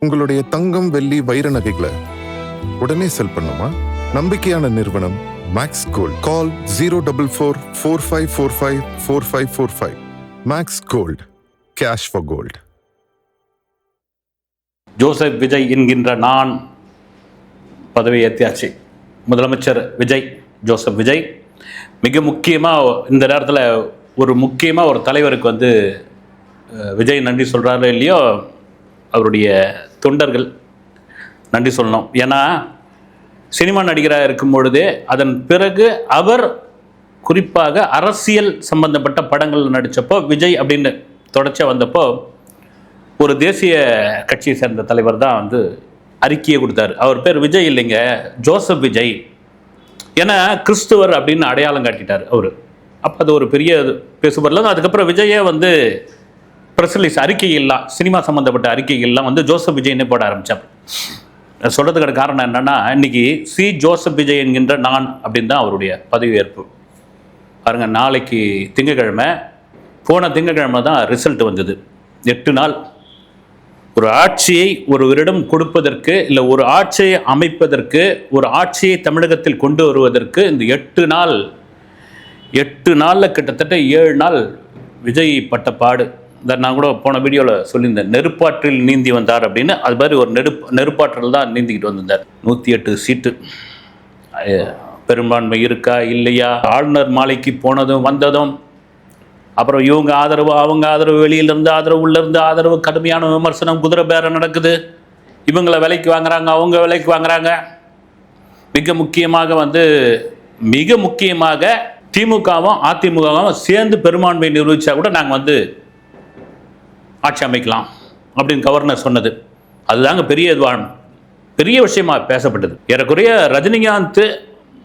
உங்களுடைய தங்கம், வெள்ளி, வைர நகைகளை உடனே செல் பண்ணுமா? நம்பிக்கையான நிறுவனம் Max Gold. Call 04445454545. Max Gold, cash for gold. Joseph Vijay என்கின்ற நான் பதவி ஏற்றியாச்சு. முதலமைச்சர் விஜய், ஜோசப் விஜய் மிக முக்கியமாக இந்த நேரத்தில் ஒரு தலைவருக்கு விஜய் நன்றி சொல்கிறாரோ இல்லையோ, அவருடைய தொண்டர்கள் நன்றி சொல்லணும். ஏன்னா சினிமா நடிகராக இருக்கும் பொழுதே அதன் பிறகு அவர் குறிப்பாக அரசியல் சம்பந்தப்பட்ட படங்கள் நடித்தப்போ, விஜய் அப்படின்னு தொடர்ச்சியாக வந்தப்போ ஒரு தேசிய கட்சியை சேர்ந்த தலைவர் தான் அறிக்கையை கொடுத்தாரு. அவர் பேர் விஜய் இல்லைங்க, ஜோசப் விஜய். ஏன்னா கிறிஸ்துவர் அப்படின்னு அடையாளம் காட்டிட்டார் அவர். அப்போ அது ஒரு பெரிய பேசுபொருள். அதுக்கப்புறம் விஜயே பிரஸ் அறிக்கைகள்லாம், சினிமா சம்மந்தப்பட்ட அறிக்கைகள்லாம் ஜோசப் விஜய்னே போட ஆரம்பித்தார். சொல்கிறதுக்கான காரணம் என்னென்னா, இன்றைக்கி ஜோசப் விஜய் என்கின்ற நான் அப்படின்னு தான் அவருடைய பதவியேற்பு. பாருங்கள், நாளைக்கு திங்கக்கிழமை, போன திங்கக்கிழமை தான் ரிசல்ட் வந்தது. 8 நாள் ஒரு ஆட்சியை ஒருவரிடம் கொடுப்பதற்கு, இல்லை ஒரு ஆட்சியை அமைப்பதற்கு, ஒரு ஆட்சியை தமிழகத்தில் கொண்டு வருவதற்கு இந்த 8 நாளில் கிட்டத்தட்ட 7 நாள் விஜய் பட்ட பாடு. நான் கூட போன வீடியோவில் சொல்லியிருந்தேன், நெருப்பாற்றில் நீந்தி வந்தார் அப்படின்னு. அது மாதிரி ஒரு நெருப்பாற்றில் தான் நீந்திக்கிட்டு வந்திருந்தார். 108 சீட்டு பெரும்பான்மை இருக்கா இல்லையா, ஆளுநர் மாலைக்கு போனதும் வந்ததும், அப்புறம் இவங்க ஆதரவு அவங்க ஆதரவு, வெளியிலேருந்து ஆதரவு உள்ளேருந்து ஆதரவு, கடுமையான விமர்சனம், குதிரை பேரம் நடக்குது. இவங்களை விலைக்கு வாங்குறாங்க, அவங்க விலைக்கு வாங்குறாங்க. மிக முக்கியமாக திமுகவும் அதிமுகவும் சேர்ந்து பெரும்பான்மை நிரூபித்தா கூட நாங்கள் ஆட்சி அமைக்கலாம் அப்படின்னு கவர்னர் சொன்னது. அதுதாங்க பெரிய விஷயமா பேசப்பட்டது. ஏறக்குறைய ரஜினிகாந்த்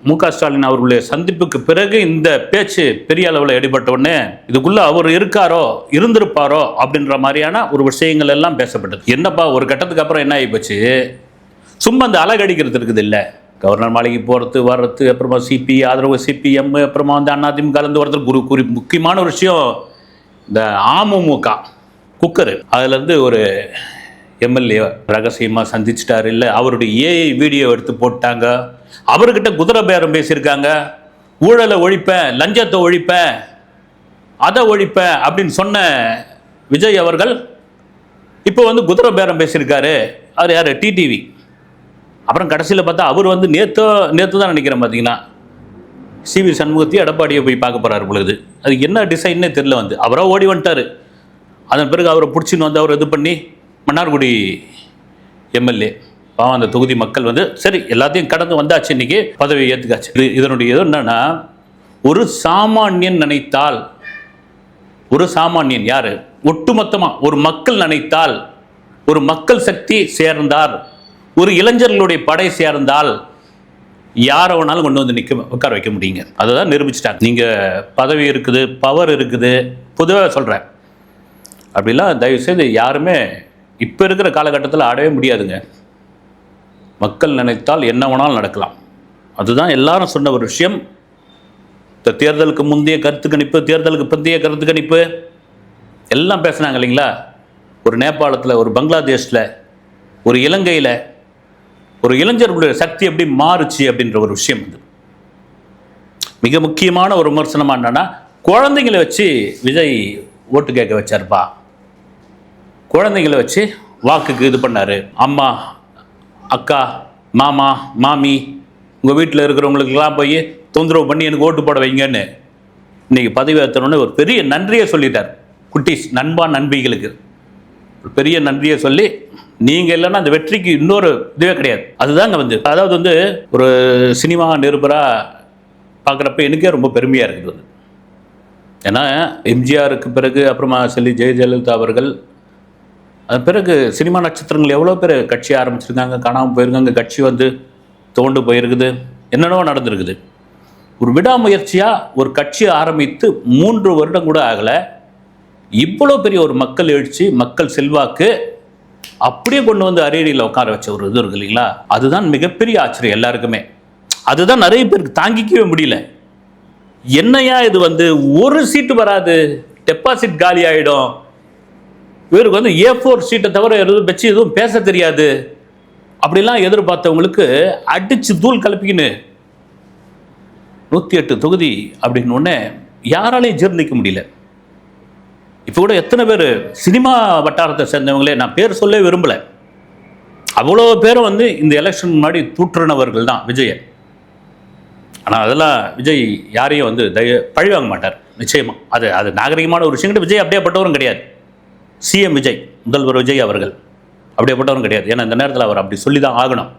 மு.க. ஸ்டாலின் அவர்களுடைய சந்திப்புக்கு பிறகு இந்த பேச்சு பெரிய அளவில் எடுபட்ட உடனே இதுக்குள்ள அவர் இருந்திருப்பாரோ அப்படின்ற மாதிரியான ஒரு விஷயங்கள் எல்லாம் பேசப்பட்டது. என்னப்பா, ஒரு கட்டத்துக்கு அப்புறம் என்ன ஆகிப்போச்சு, சும்மா அந்த அலகடிக்கிறது இருக்குது இல்லை, கவர்னர் மாளிகை போகிறது வர்றது, அப்புறமா சிபி ஆதரவு, சிபிஎம், அப்புறமா அதிமுக கலந்து வர்றது. முக்கியமான ஒரு விஷயம், இந்த அமமுக குக்கர், அதுலேருந்து ஒரு எம்எல்ஏ ரகசியமாக சந்திச்சிட்டாரு. இல்லை, அவருடைய ஏஐ வீடியோ எடுத்து போட்டாங்க. அவர்கிட்ட குதிரை பேரம் பேசியிருக்காங்க. ஊழலை ஒழிப்பேன், லஞ்சத்தை ஒழிப்பேன், அதை ஒழிப்பேன் அப்படின்னு சொன்ன விஜய் அவர்கள் இப்போ குதிரை பேரம் பேசியிருக்காரு. அவர் யார்? டிடிவி. அப்புறம் கடைசியில் பார்த்தா அவர் நேற்று தான் நினைக்கிறேன், பார்த்தீங்கன்னா சிவி சண்முகத்தை எடப்பாடியை போய் பார்க்க போகிறார் பொழுது. அது என்ன டிசைன்னே தெரியல. அவராக ஓடி வந்துட்டார். அதன் பிறகு அவரை பிடிச்சின்னு அவர் இது பண்ணி மன்னார்குடி எம்எல்ஏ பாவம், அந்த தொகுதி மக்கள் சரி எல்லாத்தையும் கடந்து வந்தாச்சு, இன்னைக்கு பதவியை ஏற்றுக்காச்சு. இதனுடைய என்னன்னா, ஒரு சாமானியன் நினைத்தால், ஒரு சாமானியன் யாரு, ஒட்டுமொத்தமாக ஒரு மக்கள் நினைத்தால், ஒரு மக்கள் சக்தி சேர்ந்தார், ஒரு இளைஞர்களுடைய படை சேர்ந்தால் யாரை வேணாலும் கொண்டு உட்கார வைக்க முடியுங்க. அதை தான் நிரூபிச்சிட்டாங்க. நீங்கள் பதவி இருக்குது, பவர் இருக்குது, பொதுவாக சொல்கிறேன். அப்படிலாம் தயவுசெய்து யாருமே இப்போ இருக்கிற காலகட்டத்தில் ஆடவே முடியாதுங்க. மக்கள் நினைத்தால் என்ன வேணாலும் நடக்கலாம். அதுதான் எல்லாரும் சொன்ன ஒரு விஷயம். இந்த தேர்தலுக்கு முந்தைய கருத்து கணிப்பு, தேர்தலுக்கு பிந்தைய கருத்து கணிப்பு எல்லாம் பேசுனாங்க இல்லைங்களா. ஒரு நேபாளத்தில், ஒரு பங்களாதேஷில், ஒரு இலங்கையில் ஒரு இளைஞர்களுடைய சக்தி எப்படி மாறுச்சு அப்படின்ற ஒரு விஷயம் மிக முக்கியமான ஒரு விமர்சனமாக என்னன்னா, குழந்தைங்களை வச்சு விஜய் ஓட்டு கேட்க வச்சார்ப்பா. குழந்தைங்களை வச்சு வாக்குக்கு இது பண்ணார். அம்மா, அக்கா, மாமா, மாமி, உங்கள் வீட்டில் இருக்கிறவங்களுக்கெல்லாம் போய் தொந்தரவு பண்ணி எனக்கு ஓட்டு போட வைங்கன்னு இன்றைக்கி பதவி ஏற்றணுன்னு ஒரு பெரிய நன்றியை சொல்லிட்டார். குட்டீஸ், நண்பா நண்பிகளுக்கு ஒரு பெரிய நன்றியை சொல்லி, நீங்கள் இல்லைன்னா அந்த வெற்றிக்கு இன்னொரு இதுவே கிடையாது. அதுதாங்க அதாவது ஒரு சினிமா நிருபராக பார்க்குறப்ப எனக்கே ரொம்ப பெருமையாக இருக்குது. ஏன்னா எம்ஜிஆருக்கு பிறகு, அப்புறமா ஜெயலலிதா அவர்கள், அது பிறகு சினிமா நட்சத்திரங்கள் எவ்வளோ பேர் கட்சி ஆரம்பிச்சிருக்காங்க, காணாமல் போயிருக்காங்க, கட்சி தோண்டு போயிருக்குது, என்னென்னவோ நடந்திருக்குது. ஒரு விடாமுயற்சியாக ஒரு கட்சியை ஆரம்பித்து 3 வருடம் கூட ஆகலை, இவ்வளோ பெரிய ஒரு மக்கள் எழுச்சி, மக்கள் செல்வாக்கு அப்படியே கொண்டு அரியணையில் உட்கார வச்ச ஒரு இது இருக்கு இல்லைங்களா. அதுதான் மிகப்பெரிய ஆச்சரியம் எல்லாருக்குமே. அதுதான் நிறைய பேருக்கு தாங்கிக்கவே முடியல. என்னையா இது ஒரு சீட்டு வராது, டெபாசிட் காலி ஆகிடும், இவருக்கு வந்து A4 சீட்டை தவிர எதுவும் வச்சு எதுவும் பேச தெரியாது அப்படிலாம் எதிர்பார்த்தவங்களுக்கு அடிச்சு தூள் கலப்பிக்கின்னு 108 தொகுதி அப்படின்னு ஒன்று யாராலையும் ஜீர்ணிக்க முடியல. இப்போ கூட எத்தனை பேர் சினிமா வட்டாரத்தை சேர்ந்தவங்களே, நான் பேர் சொல்ல விரும்பலை, அவ்வளோ பேரும் வந்து இந்த எலெக்ஷன் முன்னாடி தூற்றுனவர்கள் தான் விஜயை. ஆனால் அதெல்லாம் விஜய் யாரையும் வந்து பழி வாங்க மாட்டார் நிச்சயமாக. அது நாகரிகமான ஒரு விஷயம். விஜய் அப்படியேப்பட்டவரும் கிடையாது. சிஎம் விஜய், முதல்வர் விஜய் அவர்கள் அப்படியேப்பட்டவரும் கிடையாது. ஏன்னா இந்த நேரத்தில் அவர் அப்படி சொல்லி தான் ஆகணும்.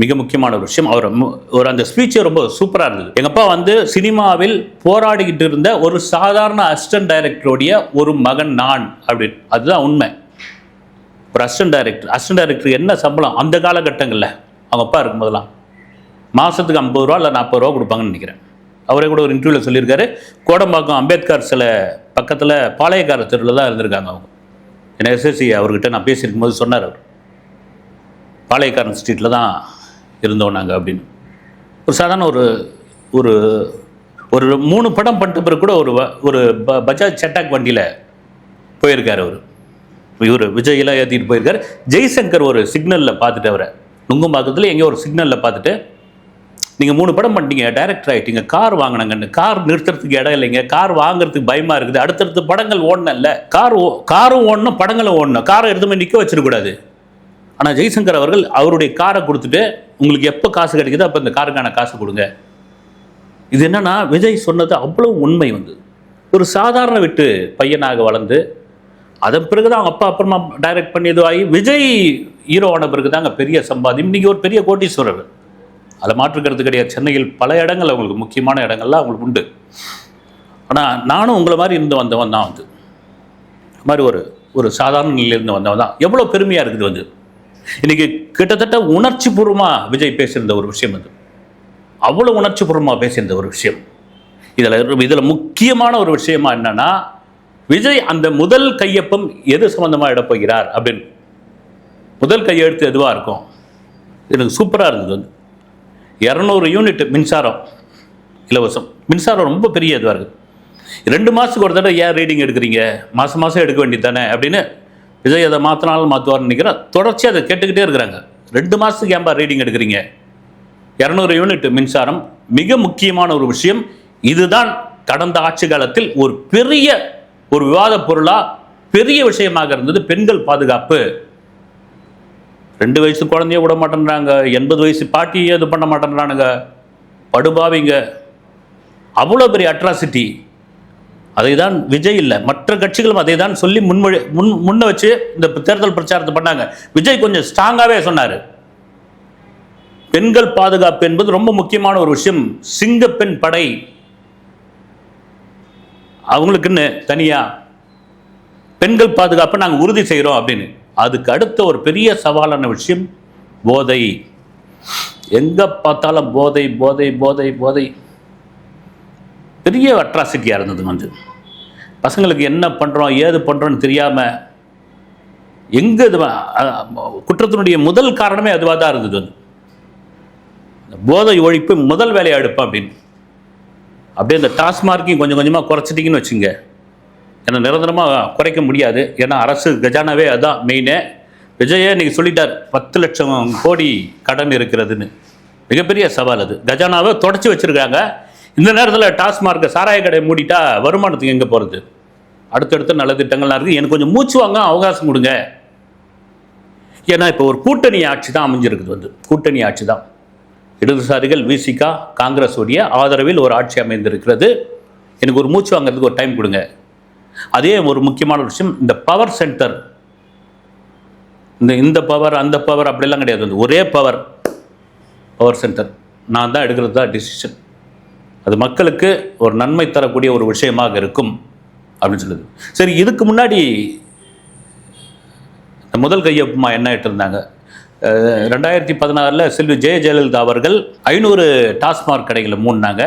மிக முக்கியமான ஒரு விஷயம். அவர் அந்த ஸ்பீச்சே ரொம்ப சூப்பராக இருந்தது. எங்கள் அப்பா வந்து சினிமாவில் போராடிக்கிட்டு இருந்த ஒரு சாதாரண அசிஸ்டன்ட் டைரக்டருடைய ஒரு மகன் நான் அப்படின்னு. அதுதான் உண்மை. ஒரு அசிஸ்டன்ட் டைரக்டர் என்ன சம்பளம் அந்த காலகட்டங்களில் அவங்க அப்பா இருக்கும்போதெல்லாம் மாதத்துக்கு 50 ரூபா இல்லை 40 ரூபா கொடுப்பாங்கன்னு நினைக்கிறேன். அவரே கூட ஒரு இன்டர்வியூவில் சொல்லியிருக்காரு. கோடம்பாக்கம் அம்பேத்கர் சில பக்கத்தில் பாளையக்கார தெருவில் தான் இருந்திருக்காங்க அவங்க. என்ன எஸ்எஸ்சி அவர்கிட்ட நான் பேசியிருக்கும் போது சொன்னார், அவர் பாளையக்காரன் ஸ்ட்ரீட்டில் தான் இருந்தோம் நாங்கள் அப்படின்னு. ஒரு சாதாரண ஒரு ஒரு 3 படம் பண்ணிட்டு பிறகு கூட ஒரு பஜாஜ் செட்டாக் வண்டியில் போயிருக்கார் அவர். இவர் விஜயெல்லாம் ஏற்றிட்டு போயிருக்காரு. ஜெய்சங்கர் ஒரு சிக்னலில் பார்த்துட்டு, அவரை நுங்கம்பாக்கத்தில் எங்கேயோ ஒரு சிக்னலில் பார்த்துட்டு, நீங்கள் 3 படம் பண்ணிட்டீங்க, டைரக்டர் ஆகிட்டீங்க, கார் வாங்கினாங்கன்னு. கார் நிறுத்துறதுக்கு இடம் இல்லைங்க, கார் வாங்குறதுக்கு பயமாக இருக்குது. அடுத்தடுத்து படங்கள் ஓடணும்ல, காரும் ஓடணும், படங்களும் ஓடணும். காரை எடுத்து போய் நிற்க வச்சிடக்கூடாது. ஆனால் ஜெய்சங்கர் அவர்கள் அவருடைய காரை கொடுத்துட்டு, உங்களுக்கு எப்போ காசு கிடைக்குதோ அப்போ இந்த காருக்கான காசு கொடுங்க. இது என்னன்னா, விஜய் சொன்னது அவ்வளோ உண்மை. வந்து ஒரு சாதாரண வீட்டு பையனாக வளர்ந்து, அதன் பிறகுதான் அவங்க அப்பா அப்புறமா டைரக்ட் பண்ணி இதுவாகி விஜய் ஹீரோ ஆன பிறகு தாங்க பெரிய சம்பாதியம். இன்னைக்கு ஒரு பெரிய கோட்டீஸ்வரர், அதை மாற்றுக்கிறது கிடையாது. சென்னையில் பல இடங்கள் அவங்களுக்கு முக்கியமான இடங்கள்லாம் அவங்களுக்கு உண்டு. ஆனால் நானும் உங்களை மாதிரி இருந்து வந்தவன் தான். வந்து மாதிரி ஒரு சாதாரண நிலையிலிருந்து வந்தவன் தான். எவ்வளோ பெருமையாக இருக்குது. வந்து இன்னைக்கு கிட்டத்தட்ட உணர்ச்சி பூர்வமாக விஜய் பேசியிருந்த ஒரு விஷயம். அது அவ்வளோ உணர்ச்சி பூர்வமாக பேசியிருந்த ஒரு விஷயம். இதில் முக்கியமான ஒரு விஷயமா என்னன்னா, விஜய் அந்த முதல் கையொப்பம் எது சம்பந்தமாக இட போகிறார் அப்படின்னு. முதல் கையெழுத்து எதுவாக இருக்கும்? எனக்கு சூப்பராக இருந்தது. வந்து 200 யூனிட் மின்சாரம் இலவசம். மின்சாரம் ரொம்ப பெரிய இதுவாக இருக்குது. 2 மாதத்துக்கு ஒரு தடவை ஏன் ரீடிங் எடுக்கிறீங்க, மாதம் மாதம் எடுக்க வேண்டியது தானே அப்படின்னு விஜய் அதை மாற்றினாலும் மாற்றுவார்னு நினைக்கிறேன். தொடர்ச்சியாக அதை கேட்டுக்கிட்டே இருக்கிறாங்க. 2 மாதத்துக்கு ஏன்பா ரீடிங் எடுக்கிறீங்க? 200 யூனிட் மின்சாரம் மிக முக்கியமான ஒரு விஷயம். இதுதான் கடந்த ஆட்சி காலத்தில் ஒரு பெரிய விவாத பொருளாக பெரிய விஷயமாக இருந்தது. பெண்கள் பாதுகாப்பு. 2 வயசு குழந்தைய விட மாட்டேன்றாங்க, 80 வயசு பாட்டியே இது பண்ண மாட்டேன்றானுங்க, படுபாவிங்க. அவ்வளோ பெரிய அட்ராசிட்டி. அதை தான் விஜய் இல்லை, மற்ற கட்சிகளும் அதை தான் சொல்லி முன்ன வச்சு இந்த தேர்தல் பிரச்சாரத்தை பண்ணாங்க. விஜய் கொஞ்சம் ஸ்ட்ராங்காகவே சொன்னார், பெண்கள் பாதுகாப்பு என்பது ரொம்ப முக்கியமான ஒரு விஷயம். சிங்கப்பெண் படை அவங்களுக்குன்னு தனியா பெண்கள் பாதுகாப்பை நாங்கள் உறுதி செய்கிறோம் அப்படின்னு. அதுக்கு அடுத்த ஒரு பெரிய சவாலான விஷயம் போதை. எங்கே பார்த்தாலும் போதை போதை போதை போதை. பெரிய அட்ராசிட்டியாக இருந்தது. வந்து பசங்களுக்கு என்ன பண்ணுறோம் ஏது பண்ணுறோன்னு தெரியாமல் எங்கே இது குற்றத்தினுடைய முதல் காரணமே அதுவாக தான் இருந்தது. வந்து போதை ஒழிப்பு முதல் வேலையை எடுப்பேன் அப்படின்னு. அப்படியே இந்த டாஸ்மார்க்கையும் கொஞ்சம் கொஞ்சமாக குறைச்சிட்டிங்கன்னு வச்சுங்க. ஏன்னா நிரந்தரமாக குறைக்க முடியாது. ஏன்னா அரசு கஜானாவே அதுதான் மெயினே. விஜயே நீங்கள் சொல்லிட்டார் 10 லட்சம் கோடி கடன் இருக்கிறதுன்னு. மிகப்பெரிய சவால் அது. கஜானாவை தொடச்சி வச்சுருக்காங்க. இந்த நேரத்தில் டாஸ்மார்க்கை சாராய கடை மூடிட்டா வருமானத்துக்கு எங்கே போகிறது? அடுத்தடுத்து நல்ல திட்டங்கள்லாம் இருக்குது. எனக்கு கொஞ்சம் மூச்சு வாங்க அவகாசம் கொடுங்க. ஏன்னா இப்போ ஒரு கூட்டணி ஆட்சி தான் அமைஞ்சிருக்குது. வந்து கூட்டணி ஆட்சி தான். இடதுசாரிகள் விசிகா காங்கிரஸ் உடைய ஆதரவில் ஒரு ஆட்சி அமைந்திருக்கிறது. எனக்கு ஒரு மூச்சு வாங்கிறதுக்கு ஒரு டைம் கொடுங்க. அதே ஒரு முக்கியமான விஷயம், இந்த பவர் சென்டர், இந்த பவர் அந்த பவர் அப்படிலாம் கிடையாது. வந்து ஒரே பவர் சென்டர் நான் தான் எடுக்கிறது தான் டிசிஷன். அது மக்களுக்கு ஒரு நன்மை தரக்கூடிய ஒரு விஷயமாக இருக்கும் அப்படின்னு சொல்லுது. சரி, இதுக்கு முன்னாடி முதல் கையொப்பமா என்ன இருந்தாங்க? 2016 செல்வி ஜெயலலிதா அவர்கள் 500 டாஸ்மாக் கடைகளை மூடினாங்க.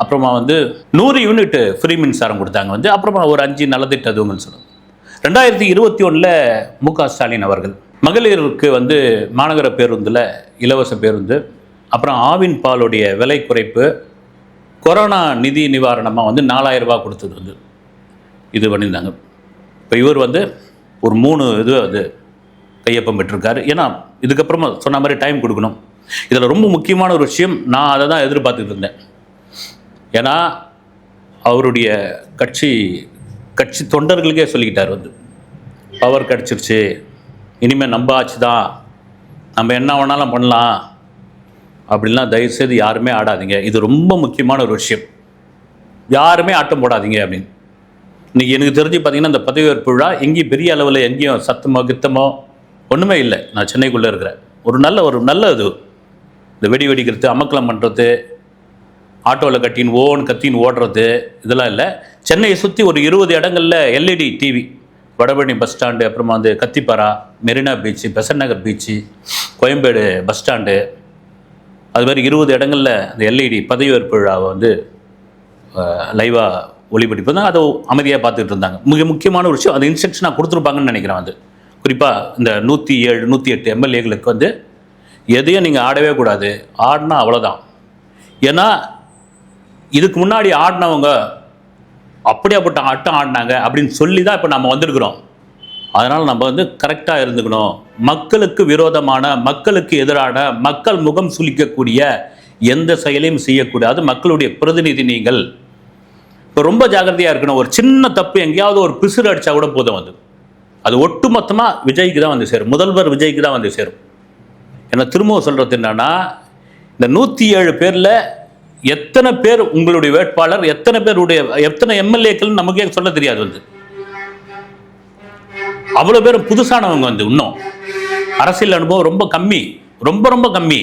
அப்புறமா வந்து 100 யூனிட் ஃப்ரீ மின்சாரம் கொடுத்தாங்க. வந்து அப்புறமா ஒரு 5 நலத்திட்ட அதுவும் சொல்லுவாங்க. 2021 மு.க. ஸ்டாலின் அவர்கள் மகளிருக்கு வந்து மாநகர பேருந்தில் இலவச பேருந்து, அப்புறம் ஆவின் பாலுடைய விலை குறைப்பு, கொரோனா நிதி நிவாரணமாக வந்து 4000 ரூபாய் கொடுத்தது வந்து இது பண்ணியிருந்தாங்க. இப்போ இவர் வந்து ஒரு 3 இது அது கையொப்பம் பெற்றிருக்காரு. ஏன்னா இதுக்கப்புறமா சொன்ன மாதிரி டைம் கொடுக்கணும். இதில் ரொம்ப முக்கியமான ஒரு விஷயம், நான் அதை தான் எதிர்பார்த்துட்டு இருந்தேன். ஏன்னா அவருடைய கட்சி தொண்டர்களுக்கே சொல்லிக்கிட்டார் வந்து, பவர் கிடச்சிருச்சு, இனிமேல் நம்ம ஆச்சு தான், நம்ம என்ன வேணாலும் பண்ணலாம் அப்படின்லாம் தயவுசெய்து யாருமே ஆடாதீங்க. இது ரொம்ப முக்கியமான ஒரு விஷயம். யாருமே ஆட்டம் போடாதீங்க அப்படின்னு. இன்றைக்கி எனக்கு தெரிஞ்சு பார்த்தீங்கன்னா இந்த பதவியேற்பு விழா எங்கேயும் பெரிய அளவில் எங்கேயும் சத்தமோ கித்தமோ ஒன்றுமே இல்லை. நான் சென்னைக்குள்ளே இருக்கிறேன். ஒரு நல்ல இது, இந்த வெடிக்கிறது, அமக்கலம் பண்ணுறது, ஆட்டோவில் கத்தின்னு ஓடுறது, இதெல்லாம் இல்லை. சென்னையை சுற்றி ஒரு 20 இடங்களில் LED TV, Vadapalani bus stand, அப்புறமா வந்து கத்திப்பாரா, மெரினா பீச்சு, பெசன்ட் நகர் பீச்சு, கோயம்பேடு பஸ் ஸ்டாண்டு, அது மாதிரி 20 இடங்களில் இந்த எல்இடி பதவியேற்பு விழாவை வந்து லைவாக ஒளிபரப்பு தான். அதை அமைதியாக பார்த்துட்டு இருந்தாங்க. மிக முக்கியமான ஒரு விஷயம், அந்த இன்ஸ்ட்ரக்ஷனாக கொடுத்துருப்பாங்கன்னு நினைக்கிறேன். வந்து குறிப்பாக இந்த 107 108 எம்எல்ஏகளுக்கு வந்து எதையும் நீங்கள் ஆடவே கூடாது, ஆடினா அவ்வளோதான். ஏன்னா இதுக்கு முன்னாடி ஆடினவங்க அப்படியாப்பட்ட ஆட்டம் ஆடினாங்க அப்படின்னு சொல்லி தான் இப்போ நம்ம வந்திருக்கிறோம். அதனால் நம்ம வந்து கரெக்டாக இருந்துக்கணும். மக்களுக்கு விரோதமான, மக்களுக்கு எதிரான, மக்கள் முகம் சுளிக்கக்கூடிய எந்த செயலையும் செய்யக்கூடாது. மக்களுடைய பிரதிநிதி நீங்கள். இப்போ ரொம்ப ஜாக்கிரதையாக இருக்கணும். ஒரு சின்ன தப்பு, எங்கேயாவது ஒரு பிசுறு அடித்தா கூட போதும், வந்து அது ஒட்டுமொத்தமாக விஜய்க்கு தான் வந்து சேரும், முதல்வர் விஜய்க்கு தான் வந்து சேரும். ஏன்னா திரும்பவும் சொல்கிறது என்னன்னா, இந்த 107 பேரில் எத்தனை பேர் உங்களுடைய வேட்பாளர், எத்தனை எம்எல்ஏக்கள் நமக்கே சொல்ல தெரியாது. வந்து அவ்வளோ பேர் புதுசானவங்க, வந்து இன்னும் அரசியல் அனுபவம் ரொம்ப கம்மி, ரொம்ப கம்மி.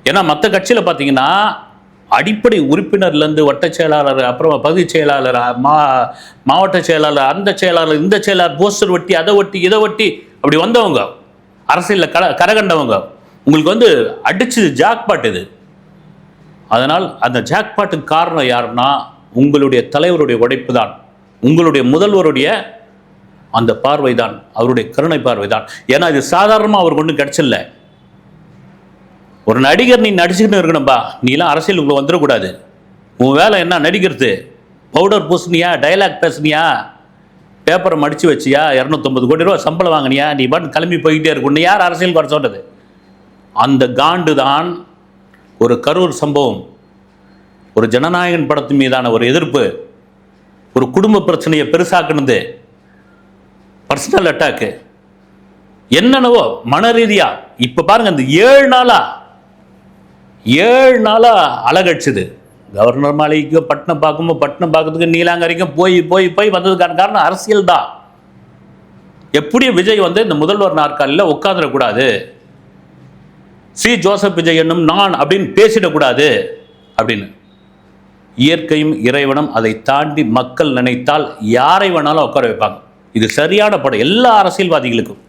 ஏன்னா மற்ற கட்சியில் பார்த்தீங்கன்னா அடிப்படை உறுப்பினர்லேருந்து வட்ட செயலாளர், அப்புறம் பகுதி செயலாளர், மாவட்ட செயலாளர், அந்த செயலாளர், இந்த செயலாளர், போஸ்டர் ஒட்டி, அதை ஒட்டி, இதை ஒட்டி அப்படி வந்தவங்க, அரசியலில் கரகண்டவங்க. உங்களுக்கு வந்து அடிச்சு ஜாக்பாட் இது. அதனால் அந்த ஜாக்பாட்டுக்கு காரணம் யாருன்னா உங்களுடைய தலைவருடைய உழைப்பு தான், உங்களுடைய முதல்வருடைய அந்த பார்வை தான், அவருடைய கருணை பார்வை தான். ஏன்னா இது சாதாரணமாக அவருக்கு ஒன்றும் கிடைச்சில்ல. ஒரு நடிகர் நீ நடிச்சுக்கிட்டு இருக்கணும்பா, நீலாம் அரசியலுக்குள்ள வந்துடக்கூடாது. உன் வேலை என்ன, நடிக்கிறது, பவுடர் பூசினியா, டைலாக் பேசுனியா, பேப்பரை மடித்து வச்சியா, 250 கோடி ரூபா சம்பளம் வாங்கினியா, நீ பாட்டு கிளம்பி போய்கிட்டே இருக்கணும். யார் அரசியல் வர சொல்றது? அந்த காண்டு தான் ஒரு கரூர் சம்பவம், ஒரு ஜனநாயகன் படத்தின் மீதான ஒரு எதிர்ப்பு, ஒரு குடும்ப பிரச்சனையை பெருசாக்குனது, பர்சனல் அட்டாக்கு, என்னென்னவோ மன ரீதியா. இப்ப பாருங்க, இந்த 7 நாளா அழகடிச்சது. கவர்னர் மாளிகைக்கு பட்டணம் பார்க்கறதுக்கு நீலாங்கரைக்கும் போய் வந்ததுக்கான காரணம் அரசியல் தான். எப்படியும் விஜய் வந்து இந்த முதல்வர் நாற்காலியில் உட்காந்துடக்கூடாது, சி ஜோசப் விஜய் என்னும் நான் அப்படின்னு பேசிடக்கூடாது அப்படின்னு. இயற்கையும் இறைவனும் அதை தாண்டி மக்கள் நினைத்தால் யாரை வேணாலும் உட்கார வைப்பாங்க. இது சரியான படம் எல்லா அரசியல்வாதிகளுக்கும்.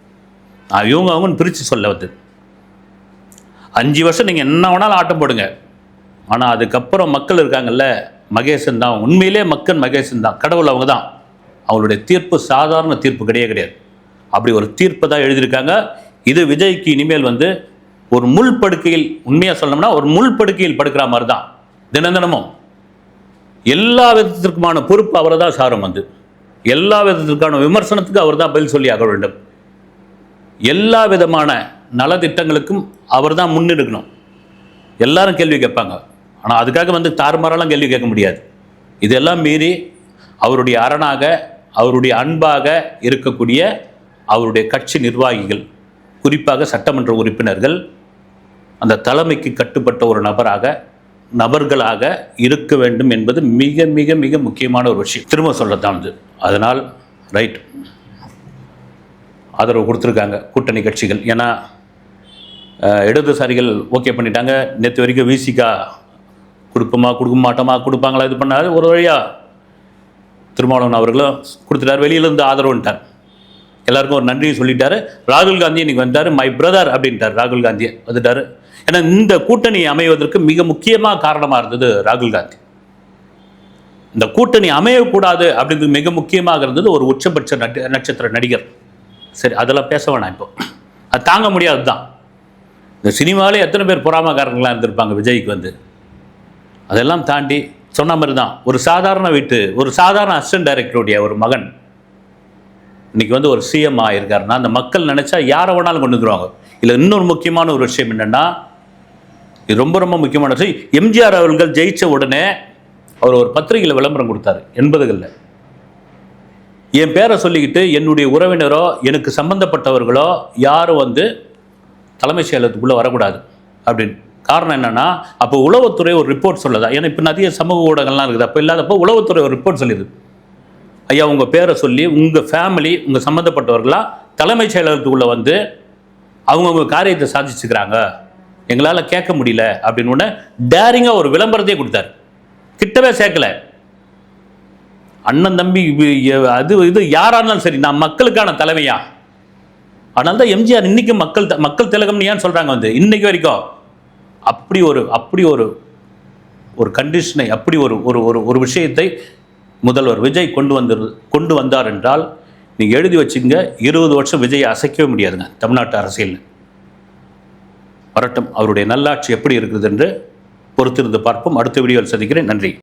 நான் அவங்கன்னு பிரித்து சொல்ல வந்து 5 வருஷம் நீங்கள் என்ன வேணாலும் ஆட்டம் போடுங்க, ஆனால் அதுக்கப்புறம் மக்கள் இருக்காங்கல்ல, மகேசன் தான் உண்மையிலே மக்கள், மகேசன் தான் கடவுள், அவங்க தான். அவங்களுடைய தீர்ப்பு சாதாரண தீர்ப்பு கிடையாது. அப்படி ஒரு தீர்ப்பு தான் எழுதியிருக்காங்க. இது விஜய்க்கு இனிமேல் வந்து ஒரு முள் படுக்கையில், உண்மையாக சொல்லணும்னா ஒரு முள் படுக்கையில் படுக்கிற மாதிரி தான். தினமும் எல்லா விதத்திற்குமான பொறுப்பு அவரை தான் சாரும். வந்து எல்லா விதத்திற்கான விமர்சனத்துக்கு அவர் தான் பதில் சொல்லி ஆக வேண்டும். எல்லா விதமான நலத்திட்டங்களுக்கும் அவர் தான் முன்னிருக்கணும். எல்லாரும் கேள்வி கேட்பாங்க, ஆனால் அதுக்காக வந்து தாறுமாறெல்லாம் கேள்வி கேட்க முடியாது. இதெல்லாம் மீறி அவருடைய அரணாக, அவருடைய அன்பாக இருக்கக்கூடிய அவருடைய கட்சி நிர்வாகிகள், குறிப்பாக சட்டமன்ற உறுப்பினர்கள் அந்த தலைமைக்கு கட்டுப்பட்ட ஒரு நபர்களாக இருக்க வேண்டும் என்பது மிக மிக மிக முக்கியமான ஒரு விஷயம். திரும்ப சொல்லத்தான் வந்து. அதனால் ரைட், ஆதரவு கொடுத்துருக்காங்க கூட்டணி கட்சிகள். ஏன்னா இடதுசாரிகள் ஓகே பண்ணிட்டாங்க. நேற்று வரைக்கும் விசிகா கொடுப்போமா கொடுக்க மாட்டோமா, கொடுப்பாங்களா, இது பண்ணாது. ஒரு வழியாக திருமாவளவன் அவர்களும் கொடுத்துட்டார், வெளியிலேருந்து ஆதரவுன்ட்டார், எல்லாருக்கும் ஒரு நன்றியை சொல்லிட்டாரு. ராகுல் காந்தி இன்னைக்கு வந்தார், மை பிரதர் அப்படின்ட்டார். ராகுல் காந்தியை வந்துட்டார். ஏன்னா இந்த கூட்டணி அமைவதற்கு மிக முக்கியமாக காரணமாக இருந்தது ராகுல் காந்தி. இந்த கூட்டணி அமையக்கூடாது அப்படின்றது மிக முக்கியமாக இருந்தது ஒரு உச்சபட்ச நட்சத்திர நடிகர். சரி, அதெல்லாம் பேச வேணாம், இப்போ அது தாங்க முடியாது தான். இந்த சினிமாவிலே எத்தனை பேர் பொறாமக்காரங்களாக இருந்திருப்பாங்க விஜய்க்கு வந்து. அதெல்லாம் தாண்டி சொன்ன மாதிரி தான் ஒரு சாதாரண அசிஸ்டன்ட் டைரக்டருடைய ஒரு மகன் இன்னைக்கு வந்து ஒரு சிஎம் ஆயிருக்காருன்னா அந்த மக்கள் நினைச்சா யாரை வேணாலும் கொண்டு வந்துருவாங்க. இல்லை இன்னொரு முக்கியமான ஒரு விஷயம் என்னன்னா, இது ரொம்ப ரொம்ப முக்கியமான விஷயம். எம்ஜிஆர் அவர்கள் ஜெயிச்ச உடனே அவர் ஒரு பத்திரிகையில் விளம்பரம் கொடுத்தாரு 80களில். என் பேரை சொல்லிக்கிட்டு என்னுடைய உறவினரோ எனக்கு சம்பந்தப்பட்டவர்களோ யாரும் வந்து தலைமைச் செயலகத்துக்குள்ளே வரக்கூடாது அப்படின்னு. காரணம் என்னன்னா, அப்போ உளவுத்துறை ஒரு ரிப்போர்ட் சொல்லுதா, ஏன்னா இப்போ நிறைய சமூக ஊடகங்கள்லாம் இருக்குது, அப்போ இல்லாதப்போ உளவுத்துறை ஒரு ரிப்போர்ட் சொல்லிடுது, ஐயா உங்கள் பேரை சொல்லி உங்கள் ஃபேமிலி உங்கள் சம்மந்தப்பட்டவர்களாக தலைமைச் செயலகத்துக்குள்ளே வந்து அவங்கவுங்க காரியத்தை சாதிச்சுக்கிறாங்க, எங்களால் கேட்க முடியல அப்படின்னு ஒன்று டேரிங்காக ஒரு விளம்பரத்தையே கொடுத்தாரு. கிட்டவே சேர்க்கல. அண்ணன் தம்பி அது இது யாராக இருந்தாலும் சரி, நான் மக்களுக்கான தலைமையா. அதனால தான் எம்ஜிஆர் இன்னைக்கு மக்கள் திலகம்னு ஏன் சொல்கிறாங்க வந்து இன்னைக்கு வரைக்கும். அப்படி ஒரு கண்டிஷனை, அப்படி ஒரு விஷயத்தை முதல்வர் விஜய் கொண்டு வந்தார் என்றால் நீங்கள் எழுதி வச்சுங்க, 20 வருஷம் விஜயை அசைக்கவே முடியாதுங்க தமிழ்நாட்டு அரசியல். வரட்டும், அவருடைய நல்லாட்சி எப்படி இருக்குது என்று பொறுத்திருந்து பார்ப்போம். அடுத்த வீடியோவில் சந்திக்கிறேன். நன்றி.